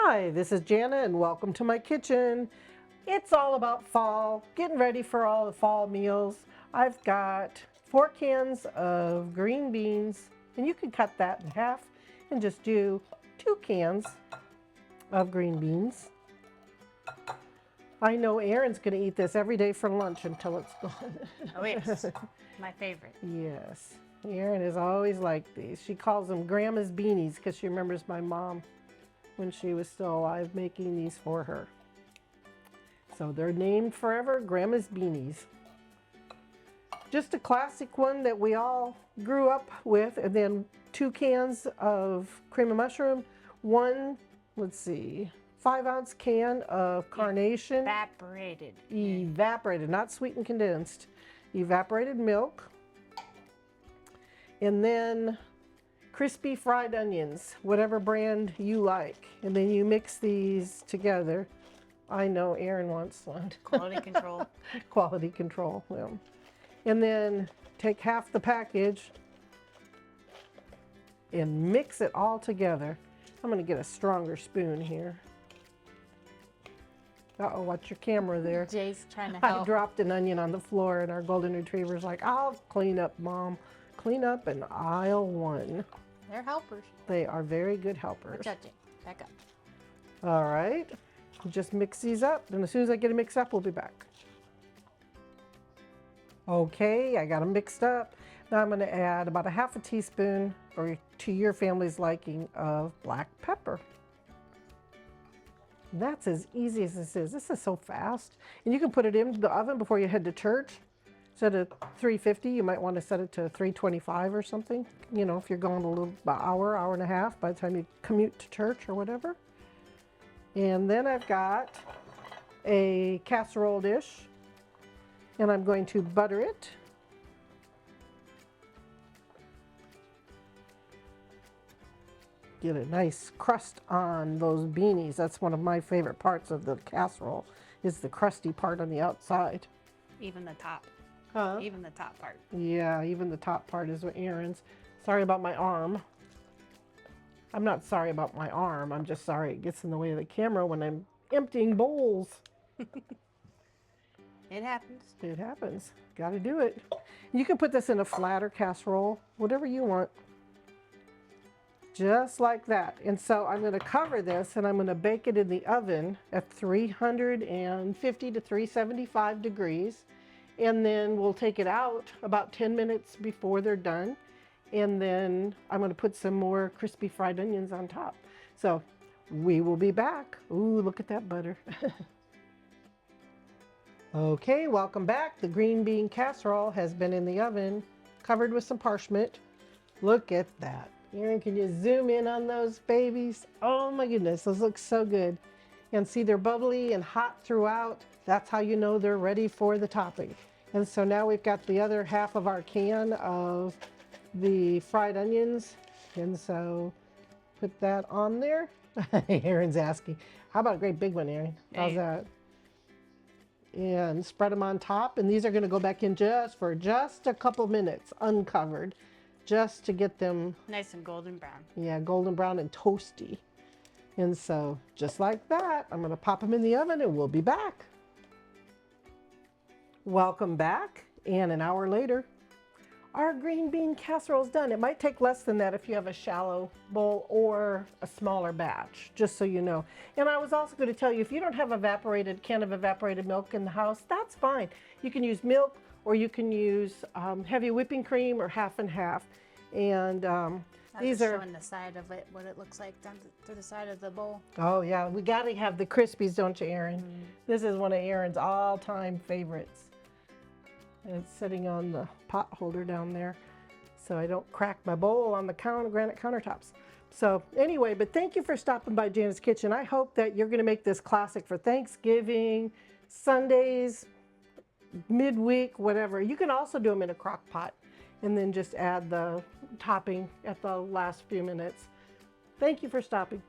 Hi, this is Jana and welcome to my kitchen. It's all about fall, getting ready for all the fall meals. I've got 4 cans of green beans, and you can cut that in half and just do 2 cans of green beans. I know Erin's going to eat this every day for lunch until it's gone. Oh yes, my favorite. Yes, Erin is always like these. She calls them Grandma's beanies because she remembers my mom when she was still alive making these for her. So they're named forever Grandma's beanies. Just a classic one that we all grew up with, and then 2 cans of cream of mushroom, 5-ounce can of carnation. Evaporated, not sweetened condensed. Evaporated milk. And then crispy fried onions, whatever brand you like. And then you mix these together. I know Erin wants one. Quality control. Quality control, yeah. And then take half the package and mix it all together. I'm gonna get a stronger spoon here. Uh-oh, watch your camera there. Jay's trying to help. I dropped an onion on the floor and our golden retriever's like, I'll clean up, Mom. Clean up in aisle 1. They're helpers. They are very good helpers. We're touching. Back up. All right, just mix these up, and as soon as I get them mixed up, we'll be back. Okay, I got them mixed up. Now I'm gonna add about a half a teaspoon, or to your family's liking, of black pepper. That's as easy as this is. This is so fast. And you can put it in the oven before you head to church. Instead of 350, you might want to set it to 325 or something. You know, if you're going a little about hour and a half by the time you commute to church or whatever. And then I've got a casserole dish, and I'm going to butter it. Get a nice crust on those beanies. That's one of my favorite parts of the casserole, is the crusty part on the outside. Even the top. Huh? Even the top part. Yeah, even the top part is what Erin's. Sorry about my arm. I'm not sorry about my arm. I'm just sorry it gets in the way of the camera when I'm emptying bowls. It happens. It happens. Got to do it. You can put this in a flatter casserole, whatever you want. Just like that. And so I'm going to cover this and I'm going to bake it in the oven at 350 to 375 degrees. And then we'll take it out about 10 minutes before they're done. And then I'm going to put some more crispy fried onions on top. So we will be back. Ooh, look at that butter. Okay, welcome back. The green bean casserole has been in the oven, covered with some parchment. Look at that. Erin, can you zoom in on those babies? Oh my goodness, those look so good. And see, they're bubbly and hot throughout. That's how you know they're ready for the topping. And so now we've got the other half of our can of the fried onions. And so put that on there. Erin's asking, how about a great big one, Erin? How's that? And spread them on top. And these are going to go back in for just a couple minutes, uncovered, just to get them nice and golden brown. Yeah, golden brown and toasty. And so just like that, I'm going to pop them in the oven and we'll be back. Welcome back. And an hour later, our green bean casserole is done. It might take less than that if you have a shallow bowl or a smaller batch, just so you know. And I was also going to tell you, if you don't have a can of evaporated milk in the house, that's fine. You can use milk, or you can use heavy whipping cream, or half and half. And these are showing the side of it, what it looks like down to the side of the bowl. Oh yeah, we got to have the Crispies, don't you, Erin? This is one of Erin's all-time favorites. And it's sitting on the pot holder down there, so I don't crack my bowl on the granite countertops. So anyway, but thank you for stopping by Jana's Kitchen. I hope that you're going to make this classic for Thanksgiving, Sundays, midweek, whatever. You can also do them in a crock pot and then just add the topping at the last few minutes. Thank you for stopping.